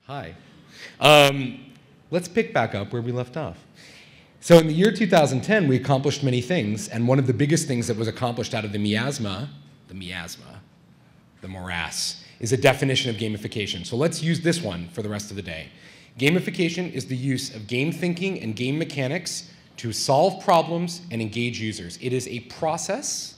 Hi. Let's pick back up where we left off. So in the year 2010, we accomplished many things, and one of the biggest things that was accomplished out of the morass, is a definition of gamification. So let's use this one for the rest of the day. Gamification is the use of game thinking and game mechanics to solve problems and engage users. It is a process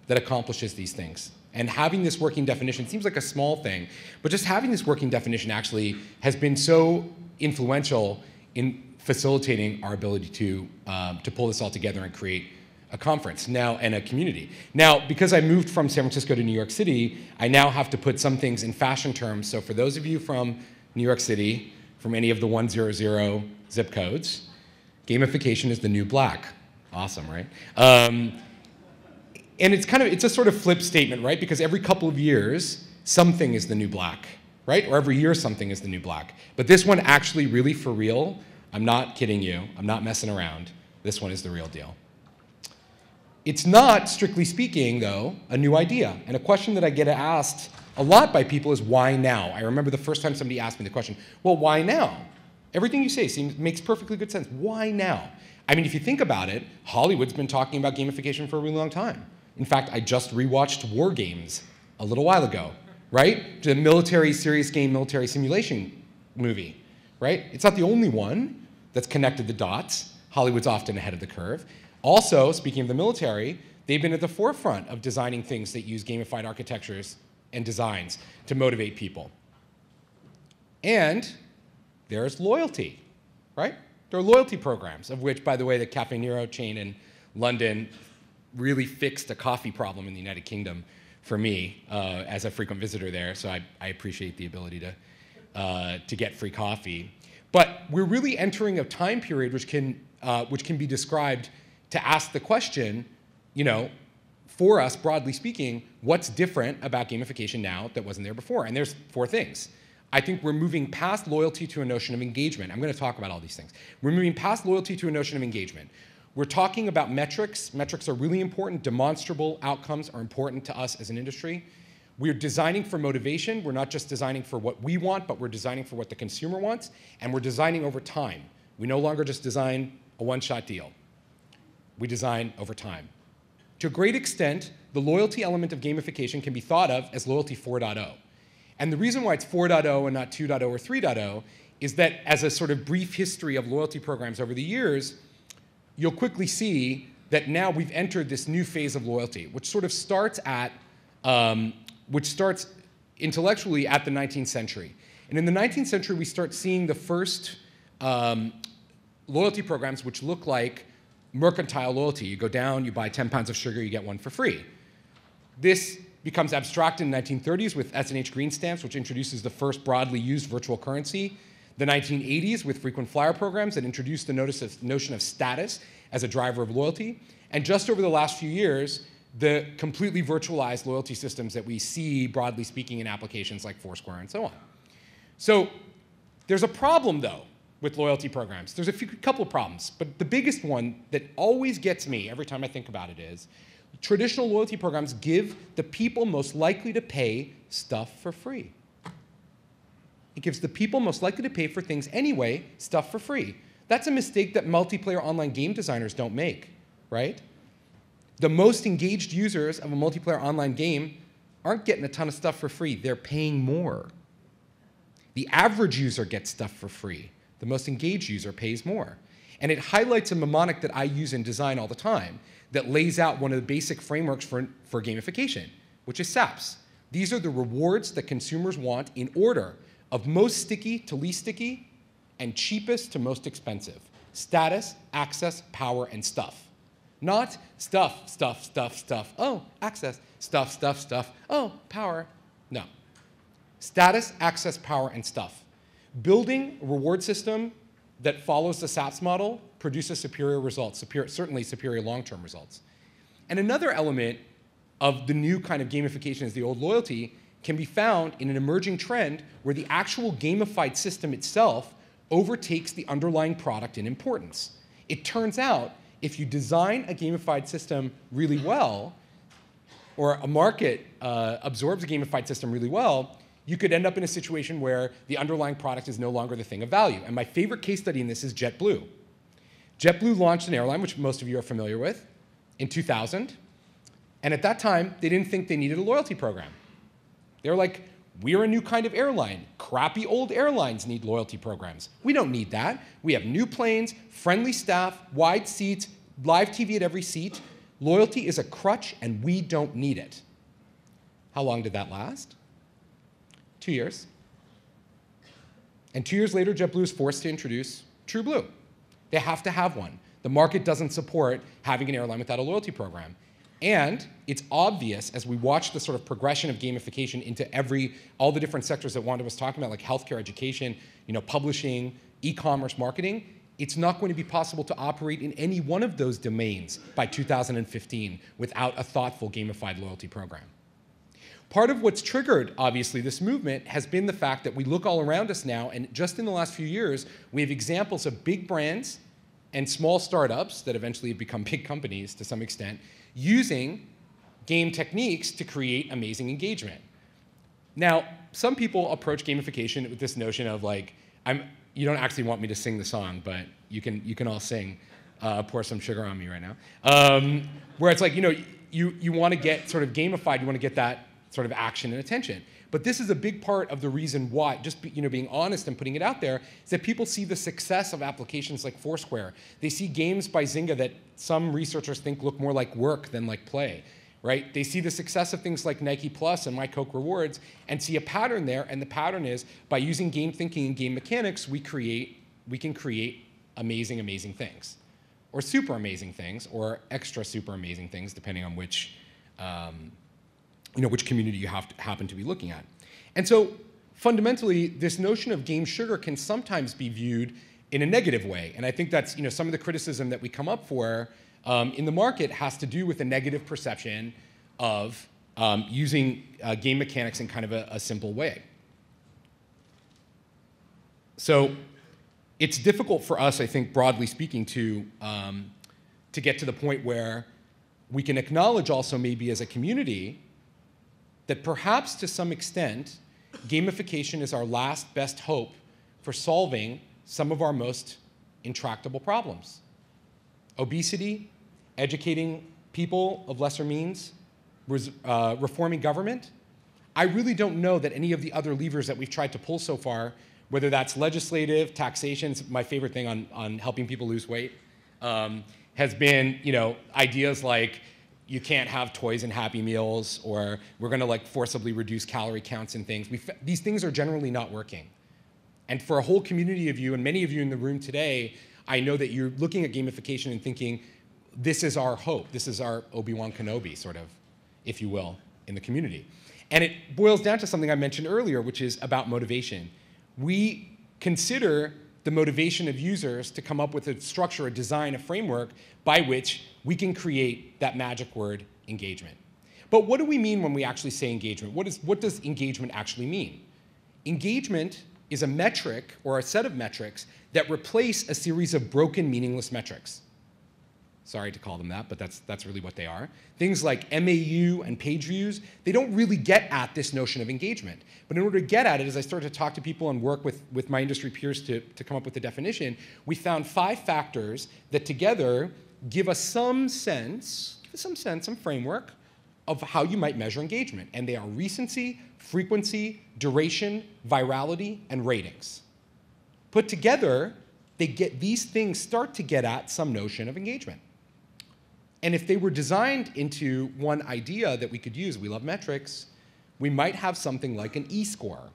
that accomplishes these things. And having this working definition seems like a small thing, but just having this working definition actually has been so influential in facilitating our ability to pull this all together and create a conference now and a community. Now, because I moved from San Francisco to New York City, I now have to put some things in fashion terms. So for those of you from New York City, from any of the 100 zip codes, gamification is the new black. Awesome, right? And it's a sort of flip statement, right? Because every couple of years, something is the new black, right? Or every year, something is the new black. But this one actually really for real, I'm not kidding you, I'm not messing around. This one is the real deal. It's not, strictly speaking, though, a new idea. And a question that I get asked a lot by people is, why now? I remember the first time somebody asked me the question, well, why now? Everything you say makes perfectly good sense. Why now? I mean, if you think about it, Hollywood's been talking about gamification for a really long time. In fact, I just rewatched War Games a little while ago, right? The military, serious game, military simulation movie, right? It's not the only one that's connected the dots. Hollywood's often ahead of the curve. Also, speaking of the military, they've been at the forefront of designing things that use gamified architectures and designs to motivate people. And there's loyalty, right? There are loyalty programs, of which, by the way, the Caffè Nero chain in London really fixed a coffee problem in the United Kingdom for me as a frequent visitor there, so I appreciate the ability to get free coffee. But we're really entering a time period which can be described to ask the question, you know, for us, broadly speaking, what's different about gamification now that wasn't there before? And there's 4 things. I think we're moving past loyalty to a notion of engagement. I'm going to talk about all these things. We're moving past loyalty to a notion of engagement. We're talking about metrics. Metrics are really important. Demonstrable outcomes are important to us as an industry. We're designing for motivation. We're not just designing for what we want, but we're designing for what the consumer wants, and we're designing over time. We no longer just design a one-shot deal. We design over time. To a great extent, the loyalty element of gamification can be thought of as loyalty 4.0. And the reason why it's 4.0 and not 2.0 or 3.0 is that as a sort of brief history of loyalty programs over the years, you'll quickly see that now we've entered this new phase of loyalty, which sort of starts intellectually at the 19th century. And in the 19th century, we start seeing the first loyalty programs which look like mercantile loyalty. You go down, you buy 10 pounds of sugar, you get 1 for free. This becomes abstract in the 1930s with S&H green stamps, which introduces the first broadly used virtual currency. The 1980s with frequent flyer programs that introduced the notion of status as a driver of loyalty. And just over the last few years, the completely virtualized loyalty systems that we see, broadly speaking, in applications like Foursquare and so on. So there's a problem, though, with loyalty programs. There's a couple of problems, but the biggest one that always gets me every time I think about it is traditional loyalty programs give the people most likely to pay stuff for free. It gives the people most likely to pay for things anyway stuff for free. That's a mistake that multiplayer online game designers don't make, right? The most engaged users of a multiplayer online game aren't getting a ton of stuff for free. They're paying more. The average user gets stuff for free. The most engaged user pays more. And it highlights a mnemonic that I use in design all the time that lays out one of the basic frameworks for gamification, which is SAPs. These are the rewards that consumers want in order of most sticky to least sticky and cheapest to most expensive. Status, access, power, and stuff. Not stuff, stuff, stuff, stuff. Oh, access, stuff, stuff, stuff. Oh, power. No. Status, access, power, and stuff. Building a reward system that follows the SAPS model produces superior results, certainly superior long-term results. And another element of the new kind of gamification as the old loyalty can be found in an emerging trend where the actual gamified system itself overtakes the underlying product in importance. It turns out if you design a gamified system really well, or a market absorbs a gamified system really well, you could end up in a situation where the underlying product is no longer the thing of value. And my favorite case study in this is JetBlue. JetBlue launched an airline, which most of you are familiar with, in 2000. And at that time, they didn't think they needed a loyalty program. They were like, we're a new kind of airline. Crappy old airlines need loyalty programs. We don't need that. We have new planes, friendly staff, wide seats, live TV at every seat. Loyalty is a crutch, and we don't need it. How long did that last? 2 years. And 2 years later, JetBlue is forced to introduce TrueBlue. They have to have one. The market doesn't support having an airline without a loyalty program. And it's obvious as we watch the sort of progression of gamification into all the different sectors that Wanda was talking about, like healthcare, education, publishing, e-commerce, marketing, it's not going to be possible to operate in any one of those domains by 2015 without a thoughtful gamified loyalty program. Part of what's triggered, obviously, this movement has been the fact that we look all around us now, and just in the last few years, we have examples of big brands and small startups that eventually have become big companies to some extent, using game techniques to create amazing engagement. Now, some people approach gamification with this notion of like, you don't actually want me to sing the song, but you can all sing, pour some sugar on me right now. Where it's like, you want to get sort of gamified, you want to get that sort of action and attention. But this is a big part of the reason why, just being honest and putting it out there, is that people see the success of applications like Foursquare. They see games by Zynga that some researchers think look more like work than like play, right? They see the success of things like Nike Plus and My Coke Rewards and see a pattern there, and the pattern is by using game thinking and game mechanics, we can create amazing, amazing things, or super amazing things, or extra super amazing things, depending on which community you happen to be looking at. And so fundamentally, this notion of game sugar can sometimes be viewed in a negative way. And I think that's some of the criticism that we come up for in the market has to do with a negative perception of using game mechanics in kind of a simple way. So it's difficult for us, I think, broadly speaking, to get to the point where we can acknowledge also maybe as a community that perhaps to some extent, gamification is our last best hope for solving some of our most intractable problems. Obesity, educating people of lesser means, reforming government. I really don't know that any of the other levers that we've tried to pull so far, whether that's legislative, taxation, my favorite thing on helping people lose weight, has been ideas like you can't have toys and Happy Meals, or we're going to like forcibly reduce calorie counts and things. These things are generally not working. And for a whole community of you, and many of you in the room today, I know that you're looking at gamification and thinking, this is our hope. This is our Obi-Wan Kenobi, sort of, if you will, in the community. And it boils down to something I mentioned earlier, which is about motivation. We consider the motivation of users to come up with a structure, a design, a framework by which we can create that magic word, engagement. But what do we mean when we actually say engagement? What does engagement actually mean? Engagement is a metric or a set of metrics that replace a series of broken, meaningless metrics. Sorry to call them that, but that's really what they are. Things like MAU and page views, they don't really get at this notion of engagement. But in order to get at it, as I started to talk to people and work with my industry peers to come up with the definition, we found 5 factors that together give us some framework of how you might measure engagement. And they are recency, frequency, duration, virality, and ratings. Put together, these things start to get at some notion of engagement. And if they were designed into one idea that we could use, we love metrics, we might have something like an e-score,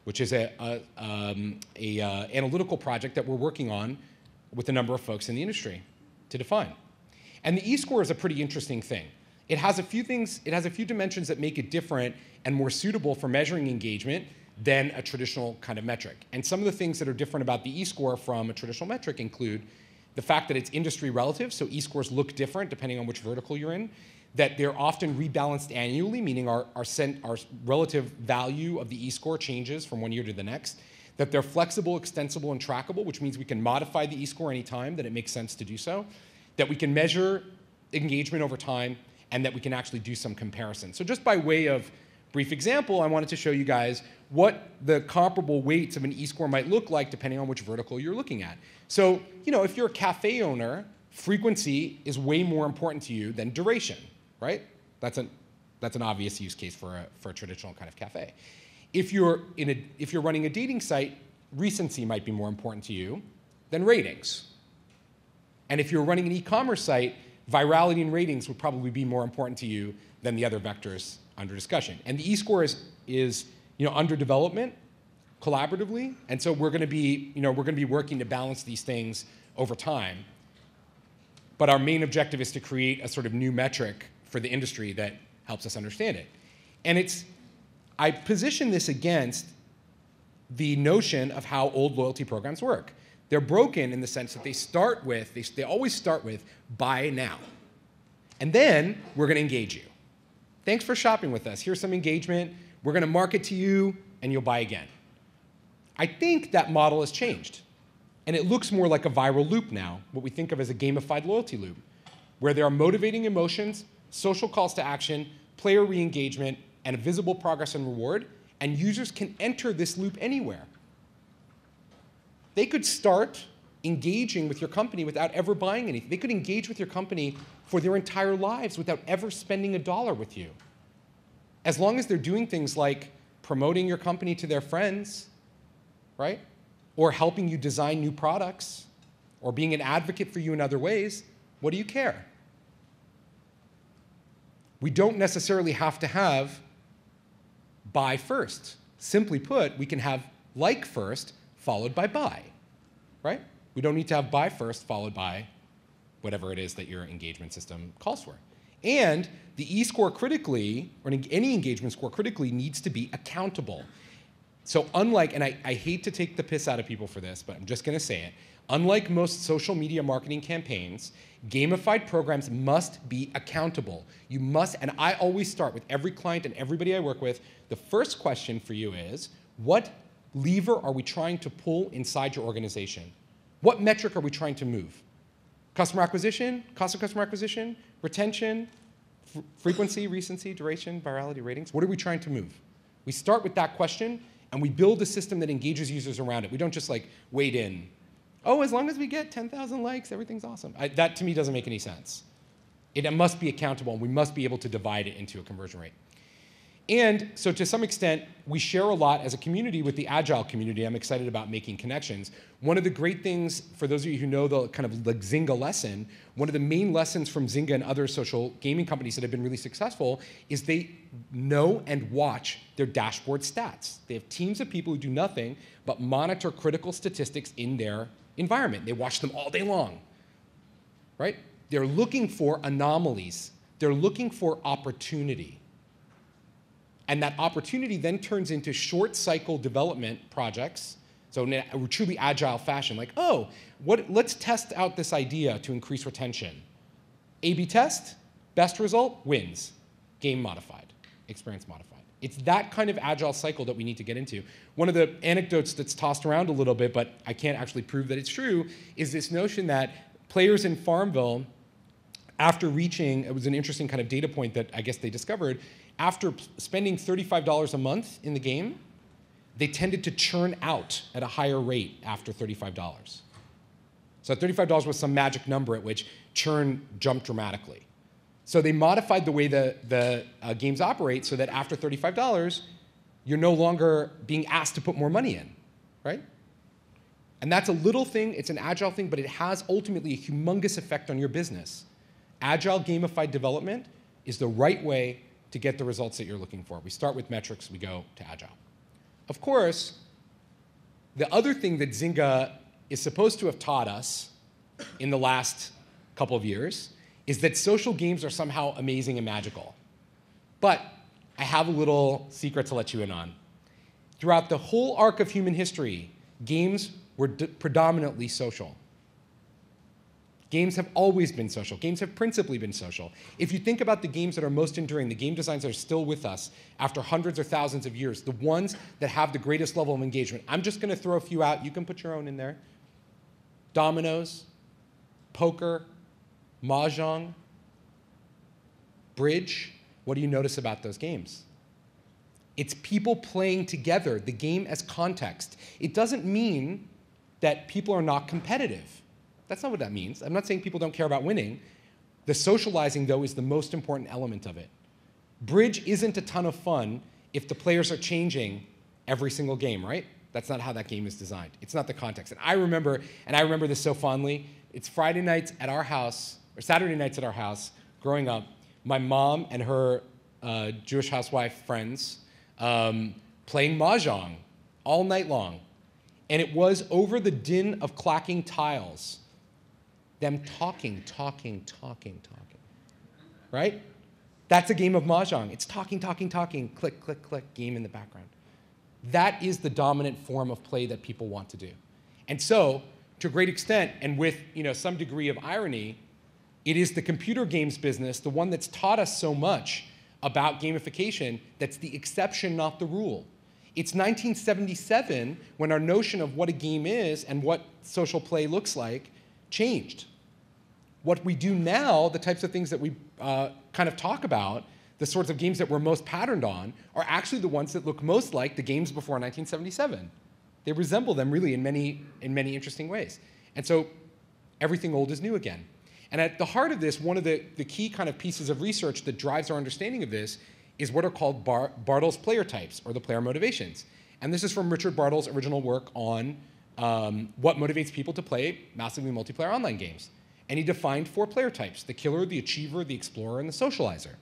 which is an analytical project that we're working on with a number of folks in the industry to define. And the e-score is a pretty interesting thing. It has a few dimensions that make it different and more suitable for measuring engagement than a traditional kind of metric. And some of the things that are different about the e-score from a traditional metric include the fact that it's industry relative, so e-scores look different depending on which vertical you're in, that they're often rebalanced annually, meaning our relative value of the e-score changes from one year to the next, that they're flexible, extensible, and trackable, which means we can modify the e-score anytime that it makes sense to do so, that we can measure engagement over time, and that we can actually do some comparison. So just by way of Brief example, I wanted to show you guys what the comparable weights of an e-score might look like depending on which vertical you're looking at. So, if you're a cafe owner, frequency is way more important to you than duration, right? That's an obvious use case for a traditional kind of cafe. If you're running a dating site, recency might be more important to you than ratings. And if you're running an e-commerce site, virality and ratings would probably be more important to you than the other vectors under discussion. And the e-score is under development collaboratively, and so we're going to be working to balance these things over time. But our main objective is to create a sort of new metric for the industry that helps us understand it. And I position this against the notion of how old loyalty programs work. They're broken in the sense that they always start with buy now. And then we're going to engage you. Thanks for shopping with us. Here's some engagement. We're going to market to you, and you'll buy again. I think that model has changed. And it looks more like a viral loop now, what we think of as a gamified loyalty loop, where there are motivating emotions, social calls to action, player re-engagement, and a visible progress and reward, and users can enter this loop anywhere. They could start engaging with your company without ever buying anything. They could engage with your company for their entire lives without ever spending a dollar with you. As long as they're doing things like promoting your company to their friends, right? Or helping you design new products, or being an advocate for you in other ways, what do you care? We don't necessarily have to have buy first. Simply put, we can have like first, followed by buy, right? We don't need to have buy first, followed by whatever it is that your engagement system calls for. And the e-score critically, or any engagement score critically, needs to be accountable. So unlike, and I hate to take the piss out of people for this, but I'm just going to say it, unlike most social media marketing campaigns, gamified programs must be accountable. You must, and I always start with every client and everybody I work with, the first question for you is, what lever are we trying to pull inside your organization? What metric are we trying to move? Customer acquisition, cost of customer acquisition, retention, frequency, recency, duration, virality, ratings? What are we trying to move? We start with that question, and we build a system that engages users around it. We don't just wade in. Oh, as long as we get 10,000 likes, everything's awesome. That to me doesn't make any sense. It must be accountable, and we must be able to divide it into a conversion rate. And so to some extent, we share a lot as a community with the Agile community. I'm excited about making connections. One of the great things, for those of you who know the kind of Zynga lesson, one of the main lessons from Zynga and other social gaming companies that have been really successful is they know and watch their dashboard stats. They have teams of people who do nothing but monitor critical statistics in their environment. They watch them all day long, right? They're looking for anomalies. They're looking for opportunity. And that opportunity then turns into short cycle development projects. So in a truly agile fashion, let's test out this idea to increase retention. A/B test, best result, wins. Game modified, experience modified. It's that kind of agile cycle that we need to get into. One of the anecdotes that's tossed around a little bit, but I can't actually prove that it's true, is this notion that players in Farmville, after reaching, it was an interesting kind of data point that I guess they discovered, after spending $35 a month in the game, they tended to churn out at a higher rate after $35. So $35 was some magic number at which churn jumped dramatically. So they modified the way the games operate so that after $35, you're no longer being asked to put more money in, right? And that's a little thing, it's an agile thing, but it has ultimately a humongous effect on your business. Agile gamified development is the right way to get the results that you're looking for. We start with metrics, we go to agile. Of course, the other thing that Zynga is supposed to have taught us in the last couple of years is that social games are somehow amazing and magical. But I have a little secret to let you in on. Throughout the whole arc of human history, games were predominantly social. Games have always been social. Games have principally been social. If you think about the games that are most enduring, the game designs that are still with us after hundreds or thousands of years, the ones that have the greatest level of engagement, I'm just going to throw a few out. You can put your own in there. Dominoes, poker, mahjong, bridge. What do you notice about those games? It's people playing together, the game as context. It doesn't mean that people are not competitive. That's not what that means. I'm not saying people don't care about winning. The socializing, though, is the most important element of it. Bridge isn't a ton of fun if the players are changing every single game, right? That's not how that game is designed. It's not the context. And I remember this so fondly. It's Friday nights at our house, or Saturday nights at our house, growing up. My mom and her Jewish housewife friends playing mahjong all night long. And it was over the din of clacking tiles, them talking, right? That's a game of mahjong. It's talking, click, click, click, game in the background. That is the dominant form of play that people want to do. And so, to a great extent, and with some degree of irony, it is the computer games business, the one that's taught us so much about gamification, that's the exception, not the rule. It's 1977 when our notion of what a game is and what social play looks like changed. What we do now, the types of things that we kind of talk about, the sorts of games that we're most patterned on, are actually the ones that look most like the games before 1977. They resemble them really in many interesting ways. And so everything old is new again. And at the heart of this, one of the key kind of pieces of research that drives our understanding of this is what are called Bartle's player types, or the player motivations. And this is from Richard Bartle's original work on what motivates people to play massively multiplayer online games. And he defined 4 player types: the killer, the achiever, the explorer, and the socializer.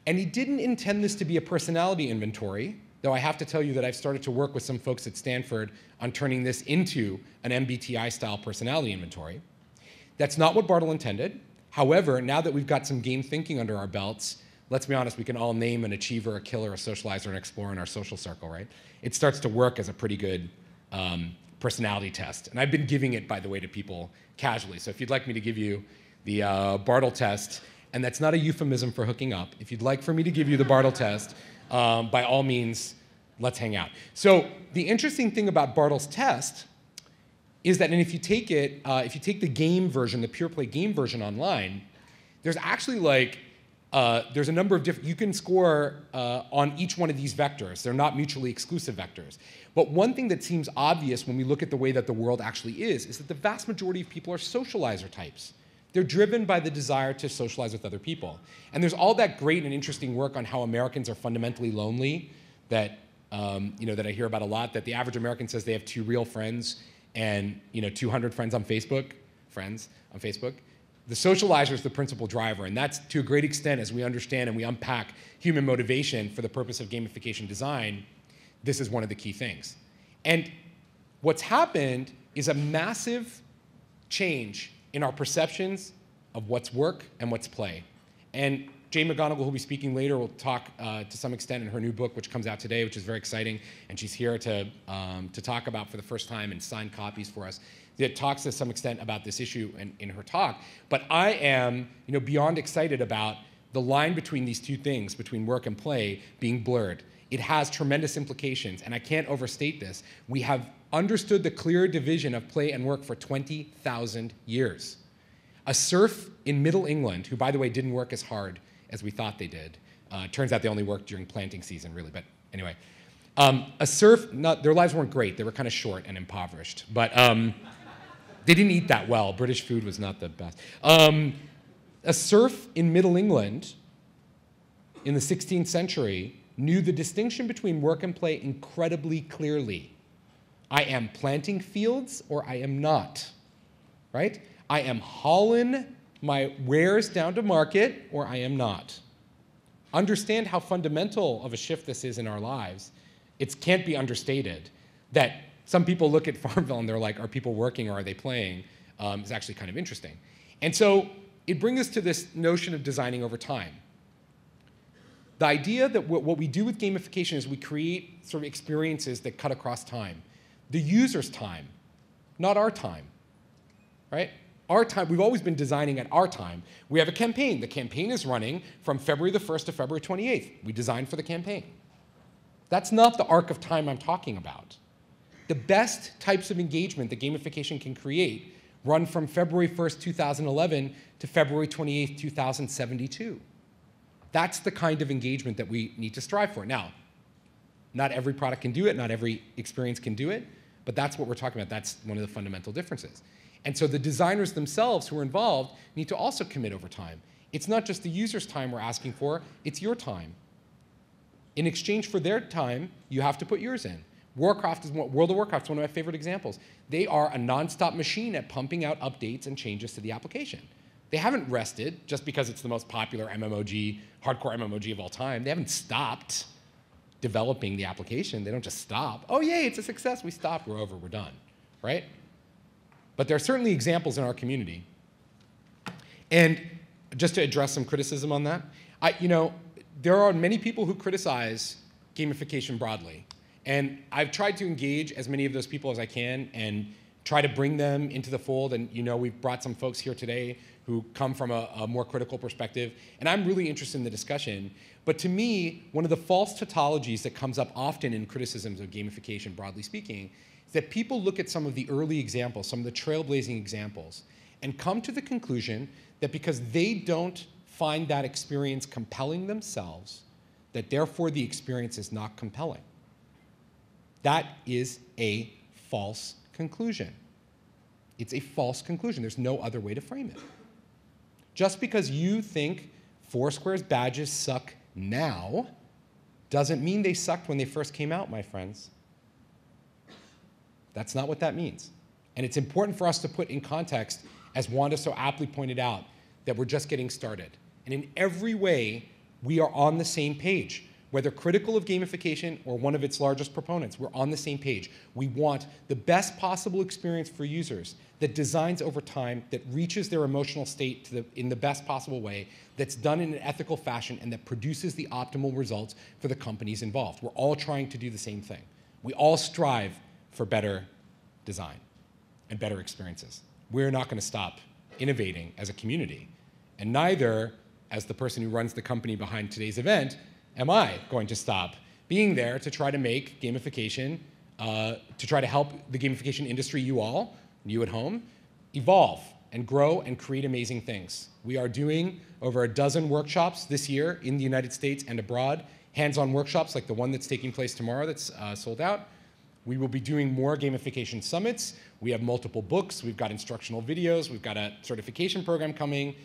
And he didn't intend this to be a personality inventory, though I have to tell you that I've started to work with some folks at Stanford on turning this into an MBTI-style personality inventory. That's not what Bartle intended. However, now that we've got some game thinking under our belts, let's be honest, we can all name an achiever, a killer, a socializer, an explorer in our social circle, right? It starts to work as a pretty good personality test. And I've been giving it, by the way, to people casually. So if you'd like me to give you the Bartle test, and that's not a euphemism for hooking up, if you'd like for me to give you the Bartle test, by all means, let's hang out. So the interesting thing about Bartle's test is that, and if you take it, if you take the game version, the pure play game version online, there's actually there's a number of different, you can score on each one of these vectors. They're not mutually exclusive vectors. But one thing that seems obvious when we look at the way that the world actually is that the vast majority of people are socializer types. They're driven by the desire to socialize with other people. And there's all that great and interesting work on how Americans are fundamentally lonely that, that I hear about a lot, that the average American says they have 2 real friends and 200 friends on Facebook. The socializer is the principal driver, and that's to a great extent, as we understand and we unpack human motivation for the purpose of gamification design, this is one of the key things. And what's happened is a massive change in our perceptions of what's work and what's play. And Jane McGonigal, who'll be speaking later, will talk to some extent in her new book, which comes out today, which is very exciting, and she's here to talk about for the first time and sign copies for us. That talks to some extent about this issue in her talk. But I am beyond excited about the line between these two things, between work and play, being blurred. It has tremendous implications, and I can't overstate this. We have understood the clear division of play and work for 20,000 years. A serf in Middle England, who, by the way, didn't work as hard as we thought they did. Turns out they only worked during planting season, really, but anyway. A serf, their lives weren't great. They were kind of short and impoverished, but they didn't eat that well. British food was not the best. A serf in Middle England in the 16th century knew the distinction between work and play incredibly clearly. I am planting fields or I am not, right? I am hauling my wares down to market or I am not. Understand how fundamental of a shift this is in our lives. It can't be understated that some people look at Farmville and they're like, are people working or are they playing? It's actually kind of interesting. And so it brings us to this notion of designing over time. The idea that what we do with gamification is we create sort of experiences that cut across time. The user's time, not our time, right? Our time, we've always been designing at our time. We have a campaign. The campaign is running from February the 1st to February 28th. We designed for the campaign. That's not the arc of time I'm talking about. The best types of engagement that gamification can create run from February 1st, 2011 to February 28th, 2072. That's the kind of engagement that we need to strive for. Now, not every product can do it, not every experience can do it, but that's what we're talking about. That's one of the fundamental differences. And so the designers themselves who are involved need to also commit over time. It's not just the user's time we're asking for, it's your time. In exchange for their time, you have to put yours in. World of Warcraft is one of my favorite examples. They are a nonstop machine at pumping out updates and changes to the application. They haven't rested just because it's the most popular MMOG, hardcore MMOG of all time. They haven't stopped developing the application. They don't just stop. Oh, yay, it's a success. We stopped. We're over. We're done, right? But there are certainly examples in our community. And just to address some criticism on that, there are many people who criticize gamification broadly. And I've tried to engage as many of those people as I can and try to bring them into the fold. And we've brought some folks here today who come from a more critical perspective. And I'm really interested in the discussion. But to me, one of the false tautologies that comes up often in criticisms of gamification, broadly speaking, is that people look at some of the early examples, some of the trailblazing examples, and come to the conclusion that because they don't find that experience compelling themselves, that therefore the experience is not compelling. That is a false conclusion. It's a false conclusion. There's no other way to frame it. Just because you think Foursquare's badges suck now doesn't mean they sucked when they first came out, my friends. That's not what that means. And it's important for us to put in context, as Wanda so aptly pointed out, that we're just getting started. And in every way, we are on the same page. Whether critical of gamification or one of its largest proponents, we're on the same page. We want the best possible experience for users that designs over time, that reaches their emotional state in the best possible way, that's done in an ethical fashion, and that produces the optimal results for the companies involved. We're all trying to do the same thing. We all strive for better design and better experiences. We're not going to stop innovating as a community. And neither, as the person who runs the company behind today's event, am I going to stop being there to try to make gamification, to try to help the gamification industry, you at home, evolve and grow and create amazing things. We are doing over a dozen workshops this year in the United States and abroad, hands-on workshops like the one that's taking place tomorrow that's sold out. We will be doing more gamification summits. We have multiple books. We've got instructional videos. We've got a certification program coming,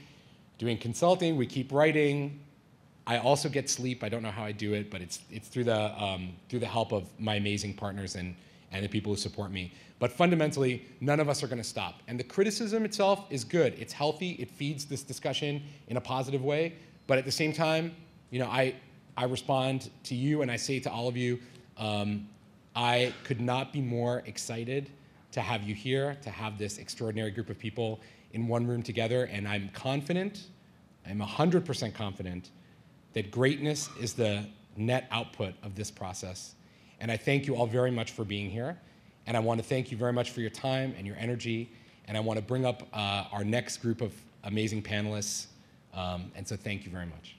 doing consulting. We keep writing. I also get sleep. I don't know how I do it, but it's through the help of my amazing partners and the people who support me. But fundamentally, none of us are going to stop. And the criticism itself is good. It's healthy. It feeds this discussion in a positive way. But at the same time, I respond to you and I say to all of you, I could not be more excited to have you here, to have this extraordinary group of people in one room together. And I'm confident, I'm 100% confident, that greatness is the net output of this process. And I thank you all very much for being here. And I want to thank you very much for your time and your energy. And I want to bring up our next group of amazing panelists. And so thank you very much.